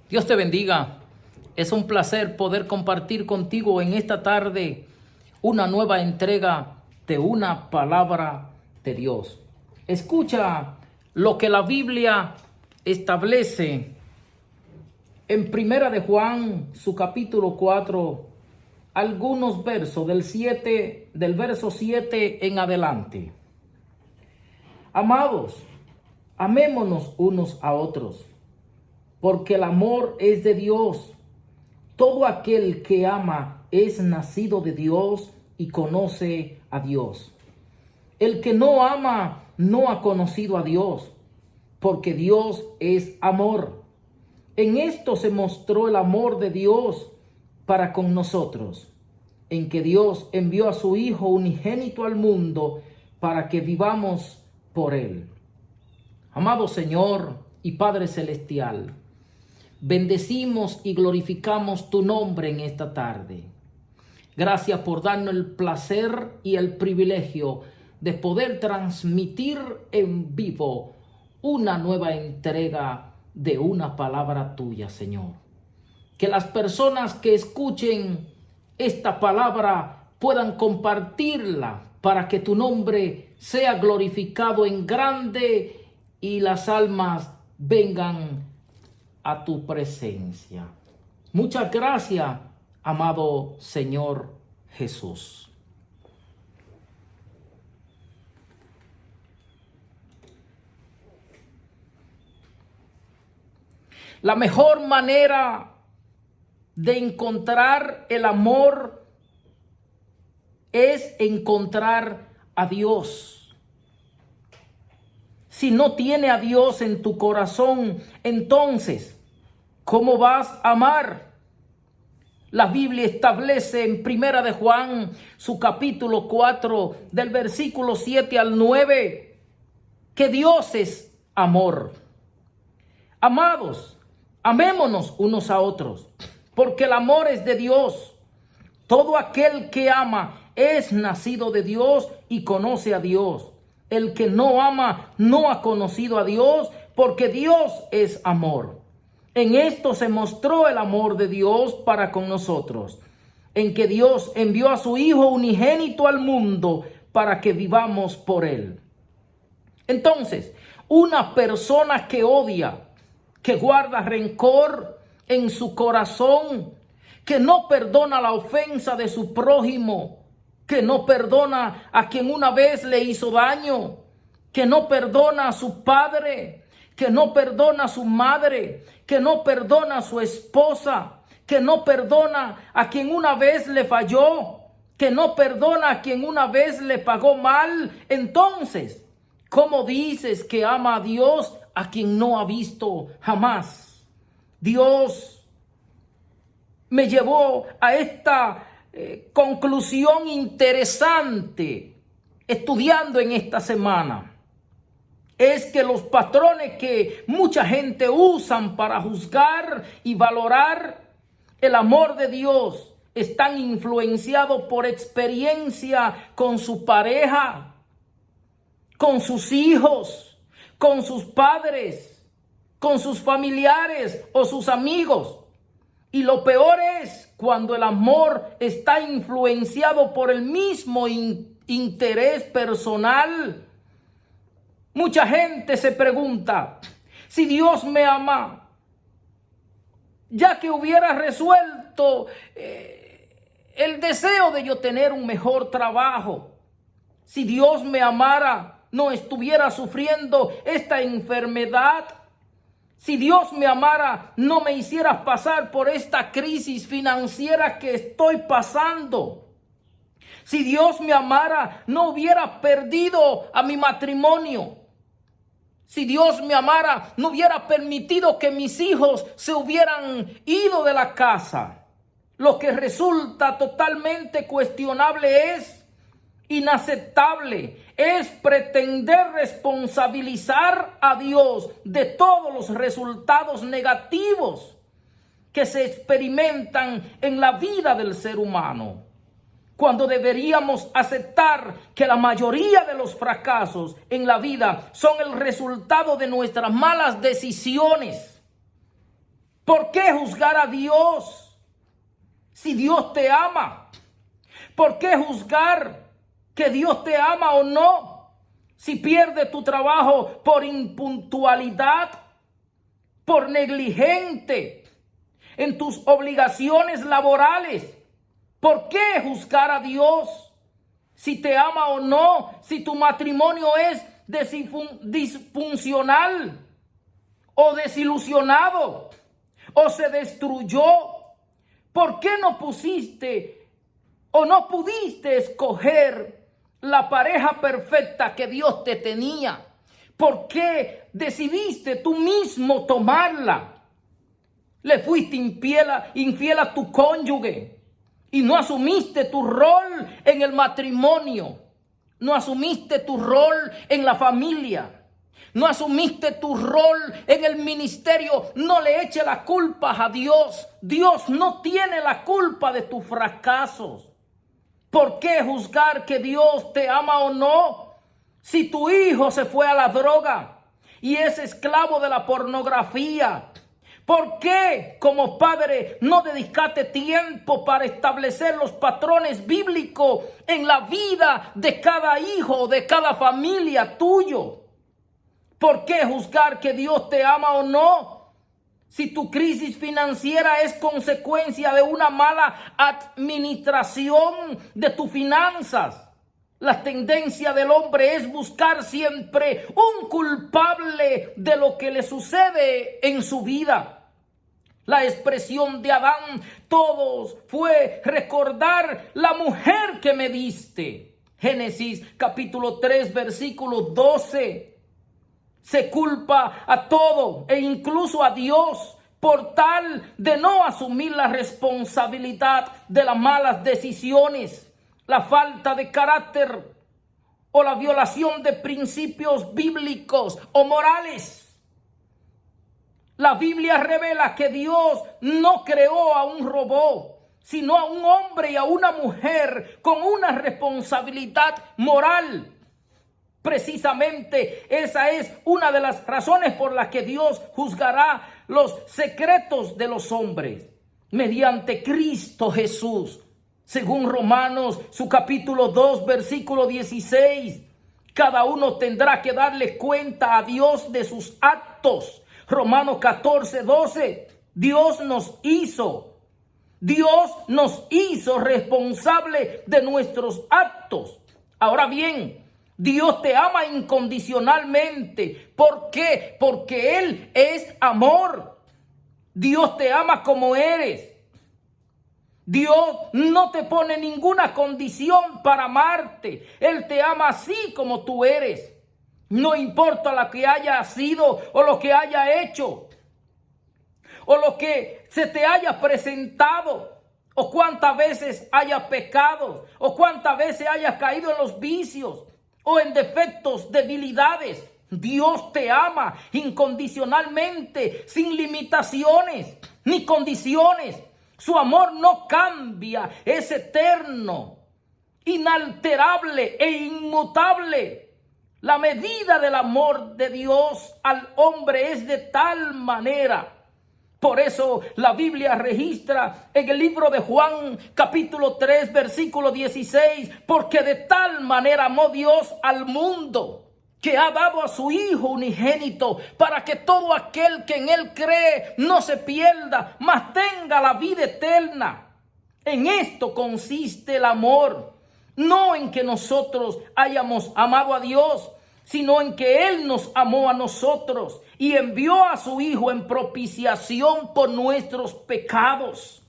Dios te bendiga. Es un placer poder compartir contigo en esta tarde una nueva entrega de una palabra de Dios. Escucha lo que la Biblia establece en Primera de Juan, su capítulo 4, algunos versos del verso 7 en adelante. Amados, amémonos unos a otros, porque el amor es de Dios. Todo aquel que ama es nacido de Dios y conoce a Dios. El que no ama no ha conocido a Dios, porque Dios es amor. En esto se mostró el amor de Dios para con nosotros, en que Dios envió a su Hijo unigénito al mundo para que vivamos por Él. Amado Señor y Padre Celestial, bendecimos y glorificamos tu nombre en esta tarde. Gracias por darnos el placer y el privilegio de poder transmitir en vivo una nueva entrega de una palabra tuya, Señor. Que las personas que escuchen esta palabra puedan compartirla para que tu nombre sea glorificado en grande y las almas vengan a tu presencia. Muchas gracias, amado Señor Jesús. La mejor manera de encontrar el amor es encontrar a Dios. Si no tiene a Dios en tu corazón, entonces, ¿cómo vas a amar? La Biblia establece en Primera de Juan, su capítulo 4, del versículo 7 al 9, que Dios es amor. Amados, amémonos unos a otros, porque el amor es de Dios. Todo aquel que ama es nacido de Dios y conoce a Dios. El que no ama no ha conocido a Dios, porque Dios es amor. En esto se mostró el amor de Dios para con nosotros, en que Dios envió a su Hijo unigénito al mundo para que vivamos por Él. Entonces, una persona que odia, que guarda rencor en su corazón, que no perdona la ofensa de su prójimo, que no perdona a quien una vez le hizo daño, que no perdona a su padre, que no perdona a su madre, que no perdona a su esposa, que no perdona a quien una vez le falló, que no perdona a quien una vez le pagó mal. Entonces, ¿cómo dices que ama a Dios a quien no ha visto jamás? Dios me llevó a esta conclusión interesante estudiando en esta semana. Es que los patrones que mucha gente usan para juzgar y valorar el amor de Dios están influenciados por experiencia con su pareja, con sus hijos, con sus padres, con sus familiares o sus amigos. Y lo peor es cuando el amor está influenciado por el mismo interés personal. Mucha gente se pregunta, si Dios me ama, ya que hubiera resuelto el deseo de yo tener un mejor trabajo. Si Dios me amara, no estuviera sufriendo esta enfermedad. Si Dios me amara, no me hiciera pasar por esta crisis financiera que estoy pasando. Si Dios me amara, no hubiera perdido a mi matrimonio. Si Dios me amara, no hubiera permitido que mis hijos se hubieran ido de la casa. Lo que resulta totalmente cuestionable es inaceptable, es pretender responsabilizar a Dios de todos los resultados negativos que se experimentan en la vida del ser humano, cuando deberíamos aceptar que la mayoría de los fracasos en la vida son el resultado de nuestras malas decisiones. ¿Por qué juzgar a Dios si Dios te ama? ¿Por qué juzgar que Dios te ama o no si pierdes tu trabajo por impuntualidad, por negligente en tus obligaciones laborales? ¿Por qué juzgar a Dios si te ama o no, si tu matrimonio es disfuncional o desilusionado o se destruyó? ¿Por qué no pusiste o no pudiste escoger la pareja perfecta que Dios te tenía? ¿Por qué decidiste tú mismo tomarla? Le fuiste infiel a tu cónyuge y no asumiste tu rol en el matrimonio. No asumiste tu rol en la familia. No asumiste tu rol en el ministerio. No le eches la culpa a Dios. Dios no tiene la culpa de tus fracasos. ¿Por qué juzgar que Dios te ama o no? Si tu hijo se fue a la droga y es esclavo de la pornografía, ¿por qué como padre no dedicaste tiempo para establecer los patrones bíblicos en la vida de cada hijo, de cada familia tuyo? ¿Por qué juzgar que Dios te ama o no? Si tu crisis financiera es consecuencia de una mala administración de tus finanzas, la tendencia del hombre es buscar siempre un culpable de lo que le sucede en su vida. La expresión de Adán, todos, fue recordar la mujer que me diste. Génesis capítulo 3, versículo 12. Se culpa a todo e incluso a Dios por tal de no asumir la responsabilidad de las malas decisiones, la falta de carácter o la violación de principios bíblicos o morales. La Biblia revela que Dios no creó a un robot, sino a un hombre y a una mujer con una responsabilidad moral. Precisamente esa es una de las razones por las que Dios juzgará los secretos de los hombres mediante Cristo Jesús. Según Romanos, su capítulo 2, versículo 16, cada uno tendrá que darle cuenta a Dios de sus actos. Romanos 14, 12, Dios nos hizo responsable de nuestros actos. Ahora bien, Dios te ama incondicionalmente. ¿Por qué? Porque Él es amor. Dios te ama como eres. Dios no te pone ninguna condición para amarte. Él te ama así como tú eres. No importa lo que haya sido o lo que haya hecho o lo que se te haya presentado o cuántas veces haya pecado o cuántas veces haya caído en los vicios o en defectos, debilidades. Dios te ama incondicionalmente, sin limitaciones ni condiciones. Su amor no cambia, es eterno, inalterable e inmutable. La medida del amor de Dios al hombre es de tal manera. Por eso la Biblia registra en el libro de Juan, capítulo 3, versículo 16, porque de tal manera amó Dios al mundo, que ha dado a su Hijo unigénito, para que todo aquel que en Él cree no se pierda, mas tenga la vida eterna. En esto consiste el amor, no en que nosotros hayamos amado a Dios, sino en que Él nos amó a nosotros y envió a su Hijo en propiciación por nuestros pecados.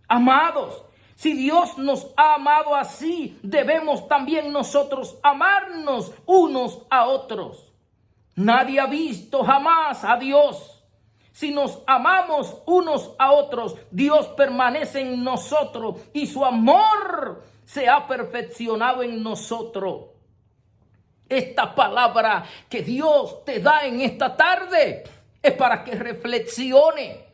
Amados, si Dios nos ha amado así, debemos también nosotros amarnos unos a otros. Nadie ha visto jamás a Dios. Si nos amamos unos a otros, Dios permanece en nosotros y su amor se ha perfeccionado en nosotros. Esta palabra que Dios te da en esta tarde es para que reflexione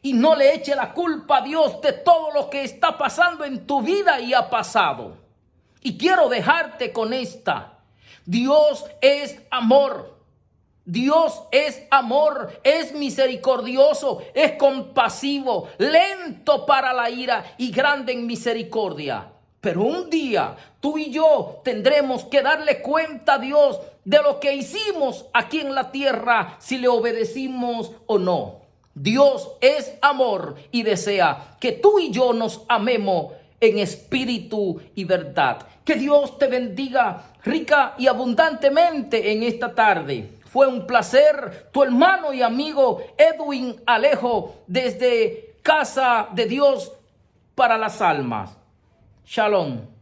y no le eche la culpa a Dios de todo lo que está pasando en tu vida y ha pasado. Y quiero dejarte con esta. Dios es amor. Dios es amor, es misericordioso, es compasivo, lento para la ira y grande en misericordia. Pero un día tú y yo tendremos que darle cuenta a Dios de lo que hicimos aquí en la tierra, si le obedecimos o no. Dios es amor y desea que tú y yo nos amemos en espíritu y verdad. Que Dios te bendiga rica y abundantemente en esta tarde. Fue un placer, tu hermano y amigo Edwin Alejo, desde Casa de Dios para las Almas. Shalom.